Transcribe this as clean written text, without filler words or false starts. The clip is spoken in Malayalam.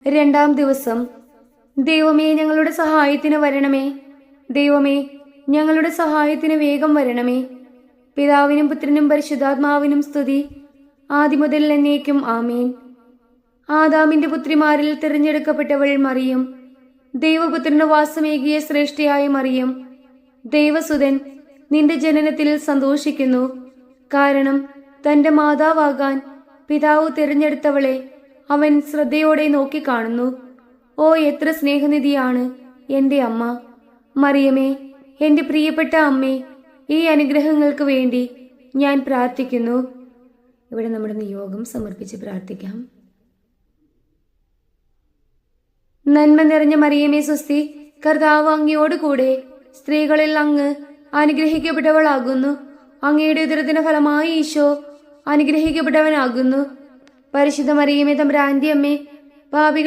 രണ്ടാം ദിവസം. ദൈവമേ, ഞങ്ങളുടെ സഹായത്തിന് വരണമേ. ദൈവമേ, ഞങ്ങളുടെ സഹായത്തിന് വേഗം വരണമേ. പിതാവിനും പുത്രനും പരിശുദ്ധാത്മാവിനും സ്തുതി, ആദിമുതൽ എന്നേക്കും ആമേൻ. ആദാമിന്റെ പുത്രിമാരിൽ തിരഞ്ഞെടുക്കപ്പെട്ടവൾ മറിയം, ദൈവപുത്രന് വാസമേകിയ ശ്രേഷ്ഠയായ മറിയം, ദൈവസുതൻ നിന്റെ ജനനത്തിൽ സന്തോഷിക്കുന്നു. കാരണം തന്റെ മാതാവാകാൻ പിതാവ് തിരഞ്ഞെടുത്തവളെ അവൻ ശ്രദ്ധയോടെ നോക്കിക്കാണുന്നു. ഓ, എത്ര സ്നേഹനിധിയാണ് എൻ്റെ അമ്മ! മറിയമേ, എൻ്റെ പ്രിയപ്പെട്ട അമ്മേ, ഈ അനുഗ്രഹങ്ങൾക്ക് വേണ്ടി ഞാൻ പ്രാർത്ഥിക്കുന്നു. ഇവിടെ നമ്മുടെ നിയോഗം സമർപ്പിച്ച് പ്രാർത്ഥിക്കാം. നന്മ നിറഞ്ഞ മറിയമേ സ്വസ്തി, കർത്താവ് അങ്ങയോടുകൂടെ സ്ത്രീകളിൽ അങ്ങ് അനുഗ്രഹിക്കപ്പെട്ടവളാകുന്നു. അങ്ങയുടെ ഉദരത്തിന് ഫലമായി ഈശോ അനുഗ്രഹിക്കപ്പെട്ടവനാകുന്നു. പരിശുദ്ധ മറിയമേ, തമ്പുരാന്റെ അമ്മേ, പാപികൾ